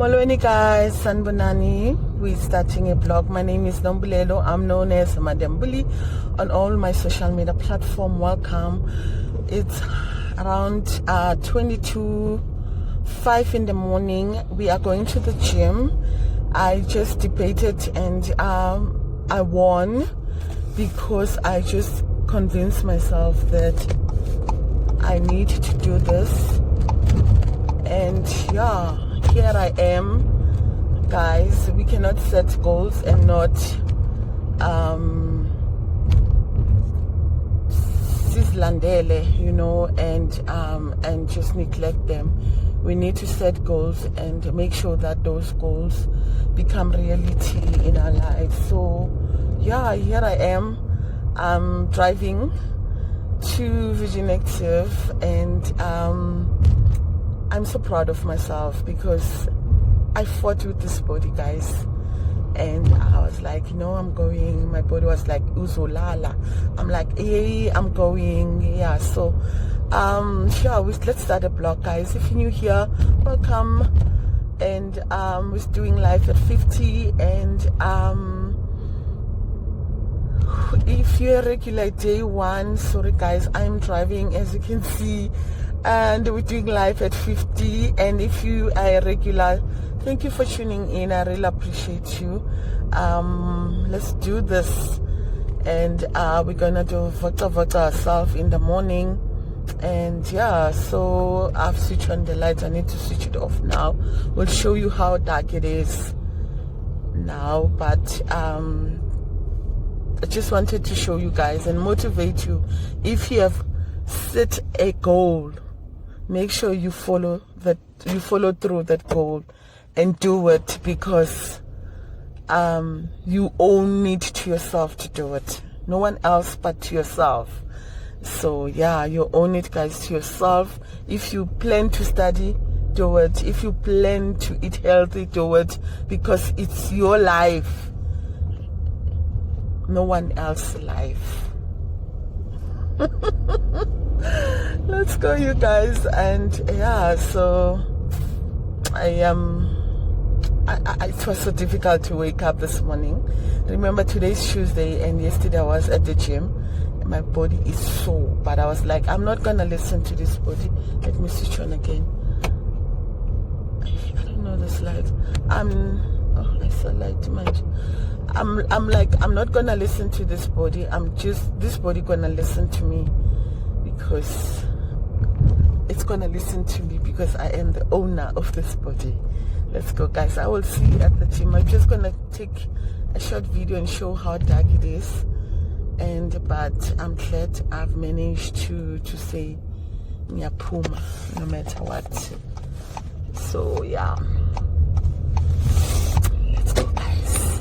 Molweni guys, Sanbonani. We're starting a blog. My name is Nombulelo. I'm known as Madam Bully on all my social media platform. Welcome. It's around 22:05 in the morning. We are going to the gym. I just debated and I won because I just convinced myself that I need to do this. And yeah, here I am, guys. We cannot set goals and not sislandele, and just neglect them. We need to set goals and make sure that those goals become reality in our lives. So yeah, here I am. I'm driving to Vision Active, and I'm so proud of myself because I fought with this body, guys. And I was like, I'm going. My body was like, uzolala. I'm like, hey, I'm going. Yeah, so let's start a blog, guys. If you're new here, welcome. And we're doing life at 50. And if you're a regular day one, sorry guys, I'm driving, as you can see, and we're doing live at 50. And if you are a regular, thank you for tuning in. I really appreciate you. Let's do this. And we're gonna do vote ourselves in the morning. And yeah, so I've switched on the lights. I need to switch it off now. We'll show you how dark it is now, but I just wanted to show you guys and motivate you. If you have set a goal, make sure you follow through that goal and do it, because you own it to yourself to do it. No one else but to yourself. So yeah, you own it, guys, to yourself. If you plan to study, do it. If you plan to eat healthy, do it, because it's your life, no one else's life. Let's go, you guys. And yeah, so it was so difficult to wake up this morning. Remember, today's Tuesday and yesterday I was at the gym. My body is sore, but I was like, I'm not gonna listen to this body. Let me switch on again. I don't know the slide. I saw light too much. I'm like, I'm not gonna listen to this body. This body gonna listen to me, because it's gonna listen to me because I am the owner of this body. Let's go, guys. I will see you at the gym. I'm just gonna take a short video and show how dark it is. But I'm glad I've managed to say Nyapuma no matter what. So yeah. Let's go, guys.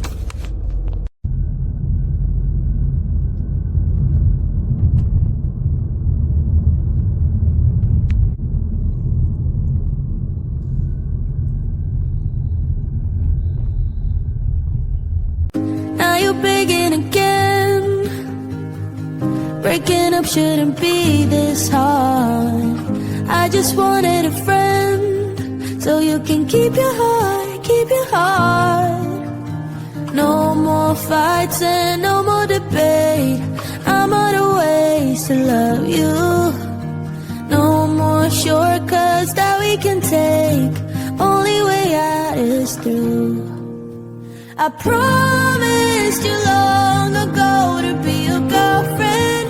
Now you're begging again. Breaking up shouldn't be this hard. I just wanted a friend, so you can keep your heart, keep your heart. No more fights and no more debate. I'm out of ways to love you. No more shortcuts that we can take. Only way out is through. I promised you long ago to be your girlfriend,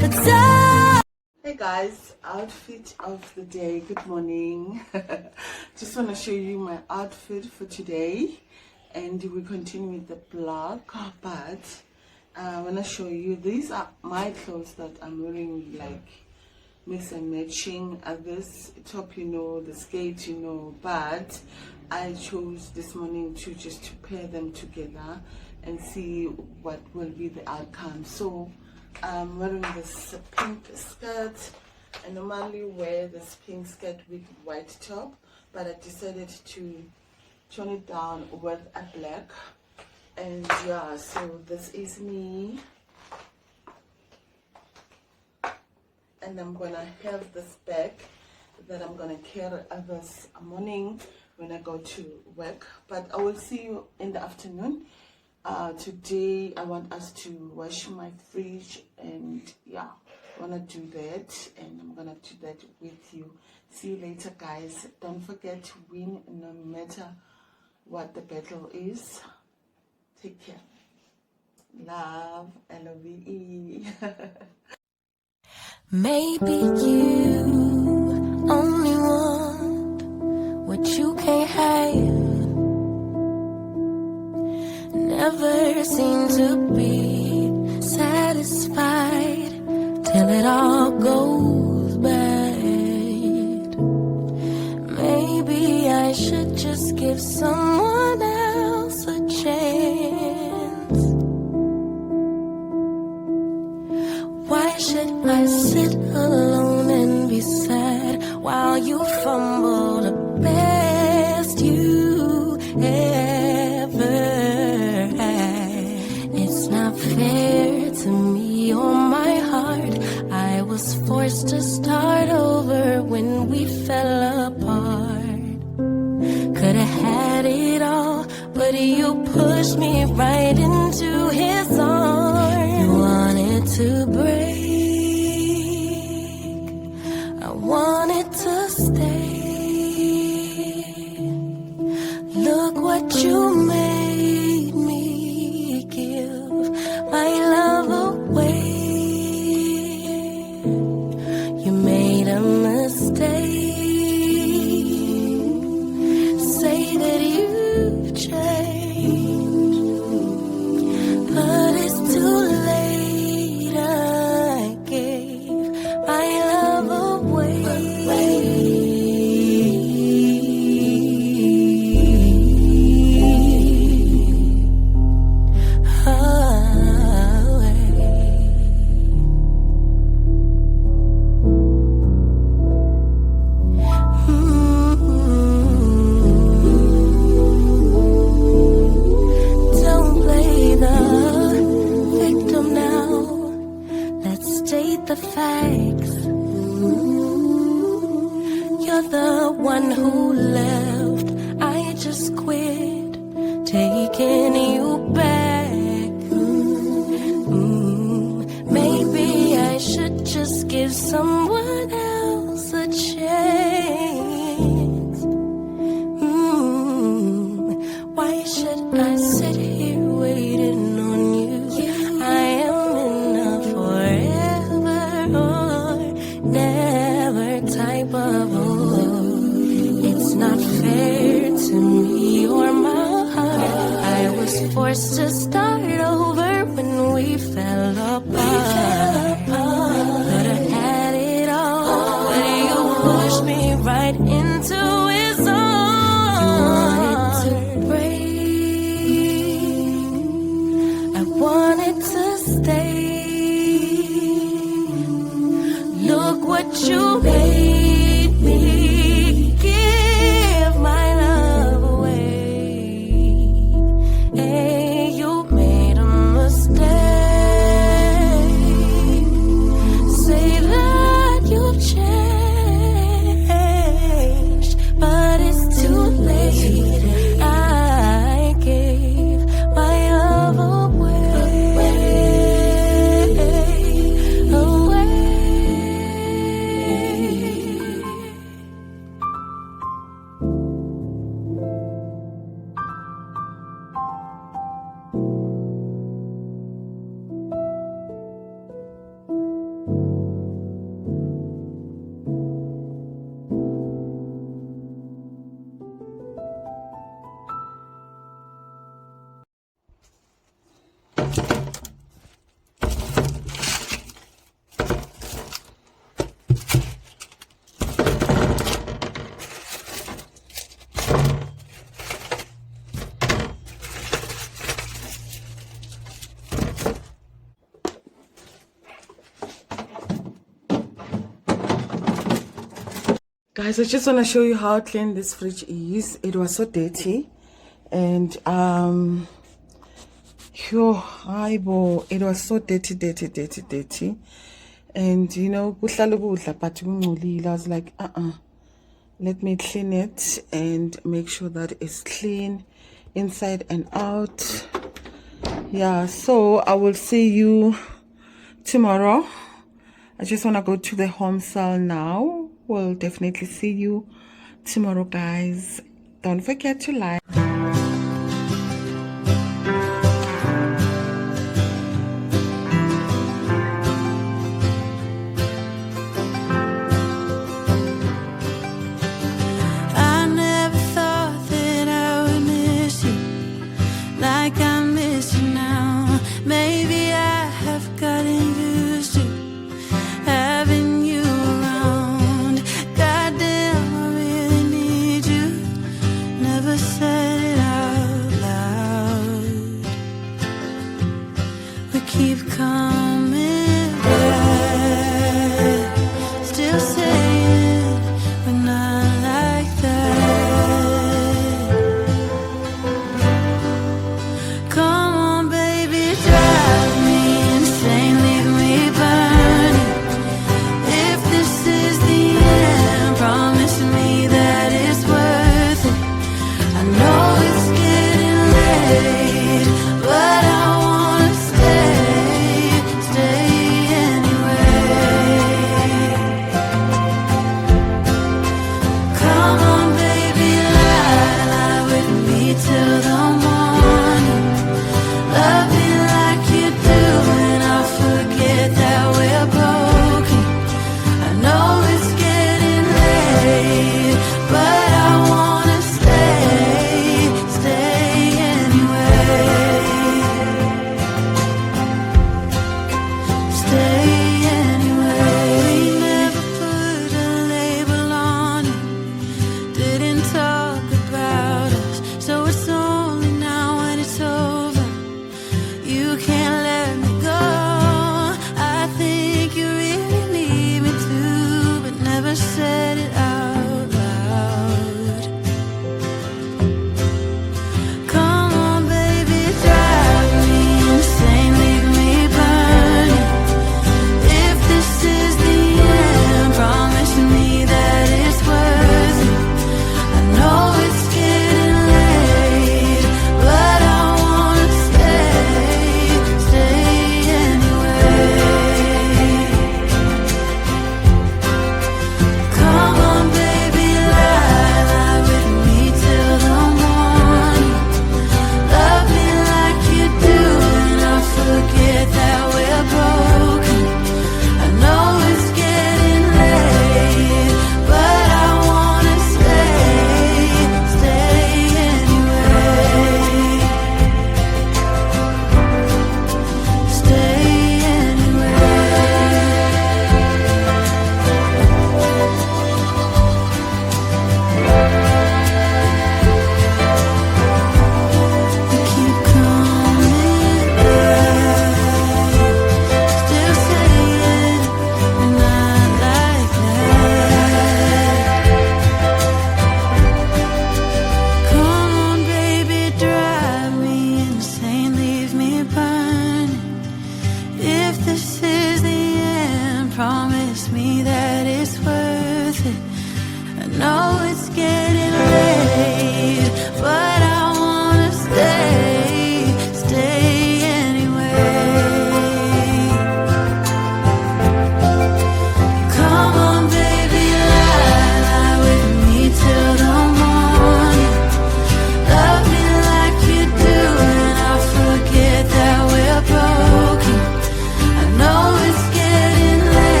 but Hey guys, outfit of the day. Good morning. Just want to show you my outfit for today, and we continue with the blog. But I want to show you, these are my clothes that I'm wearing, like mix and matching. This top, the skate, but I chose this morning to pair them together and see what will be the outcome. So I'm wearing this pink skirt. I normally wear this pink skirt with white top, but I decided to tone it down with a black. And yeah, so this is me. And I'm gonna have this back that I'm gonna carry this morning when I go to work, but I will see you in the afternoon. Today I want us to wash my fridge, and yeah, I want to do that, and I'm gonna do that with you. See you later, guys. Don't forget to win no matter what the battle is. Take care. Love, LOVE. Maybe you only want what you can't have. Never seem to be satisfied till it all goes bad. Maybe I should just give someone else a chance. Why should I sit alone and be sad while you fumble the best you ever had? It's not fair to me or my heart. I was forced to start over when we fell apart. Could've had it all, but you pushed me right into his arms. You wanted to break, I wanted to stay. Look what you made me give my love away. You made a mistake. Say that you've changed, but it's too late. I gave my love away. Don't play the victim now. Let's state the facts. You're the one who left. I just quit taking you back. Maybe I should just give someone else a chance. Why should I sit here waiting on you? I am in a forever or never type of mood. It's not fair to me or my heart. I was forced to start over when we fell apart. Could've had it all, but you pushed me right into his arms. You wanted to break, I wanted to stay. Look what you made me give my love away. Hey, you made a mistake. Say that you've changed, but it's too late. I gave my love away. Guys, I just want to show you how clean this fridge is. It was so dirty, and it was so dirty, and you know, kuhlala ukudla but kungcolile. I was like, Let me clean it and make sure that it's clean inside and out. Yeah, so I will see you tomorrow. I just want to go to the home cell now. We'll definitely see you tomorrow, guys. Don't forget to like. I never thought that I would miss you like I miss you now. Maybe I have gotten used to having you around. Goddamn, I really need you. Never said it out loud. We keep coming back, still saying we're not like that. Come on, baby, drive me insane, leave me burning. If this is the end, promise me that it's worth it. I know it's getting late, but I wanna stay anyway. Come on, baby, lie with me till the morning. Love me like you do, and I'll forget that we're broken. I know it's getting late, but I wanna stay anyway. Stay anyway. We never put a label on it, didn't talk about us, so it's only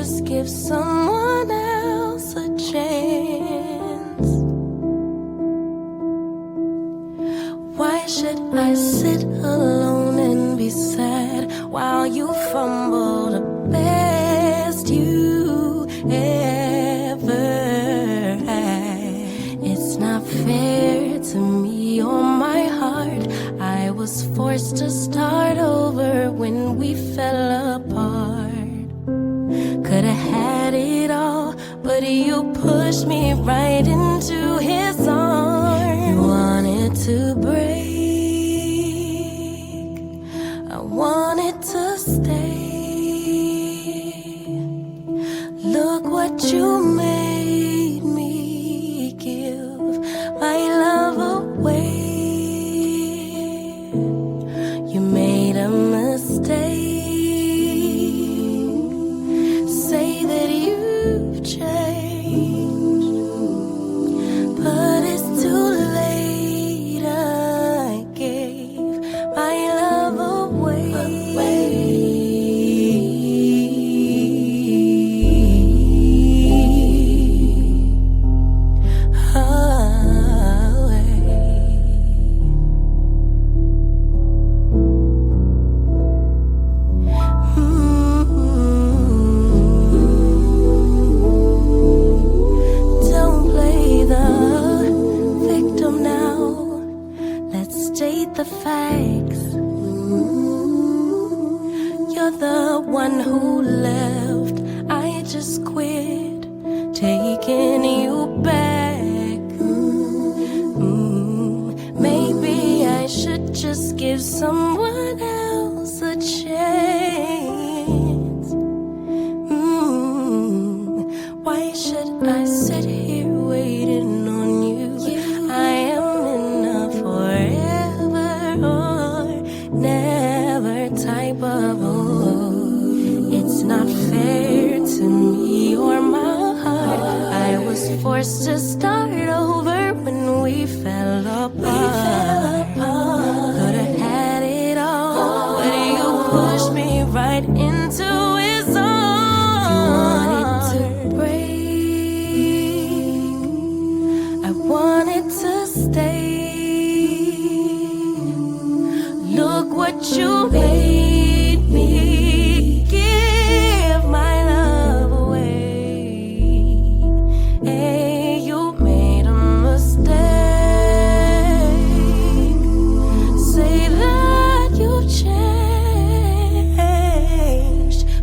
just give someone else a chance? Why should I sit alone and be sad while you fumble the best you ever had? It's not fair to me or my heart. I was forced to start over when we fell apart. Could've had it all, but you pushed me right into his arms. You wanted to break, I wanted to stay. Look what you made me give my love away. You made a mistake. Say that you've changed, but it's too late. I gave my love away. Don't play the victim now. Let's state the facts. You're the one who left. I just quit taking you back. Maybe I should just give someone else a chance. Why should I sit here waiting on you? I am in a forever or never type of mood. It's not fair to me or my heart. I was forced to start over when we fell apart. Could've had it all, but you pushed me right into his arms. You wanted to break, I wanted to stay. Look what you made me give my love away. Hey, you made a mistake. Say that you've changed,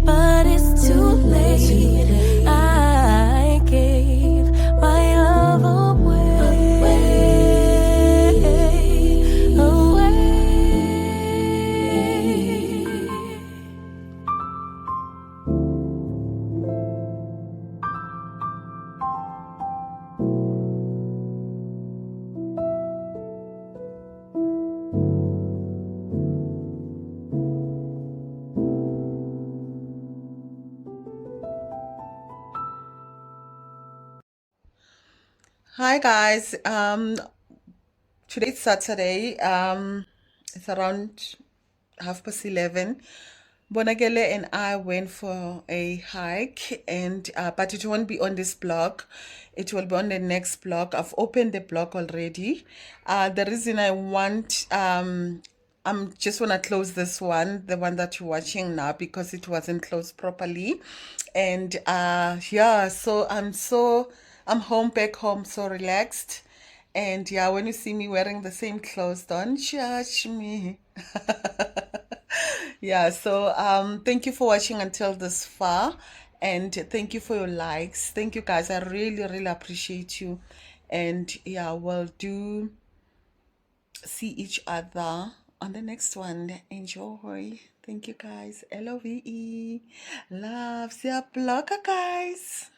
but it's too late. I gave my love away. Hi guys, today's Saturday. It's around 11:30. Bonagele and I went for a hike, and but it won't be on this blog. It will be on the next blog. I've opened the blog already. The reason I want I'm just wanna close this one, the one that you're watching now, because it wasn't closed properly. And yeah, so I'm home, back home, so relaxed. And yeah, when you see me wearing the same clothes, don't judge me. Yeah, so thank you for watching until this far, and thank you for your likes. Thank you guys. I really appreciate you. And yeah, we'll do see each other on the next one. Enjoy. Thank you guys. LOVE. Love. See ya, blogger guys.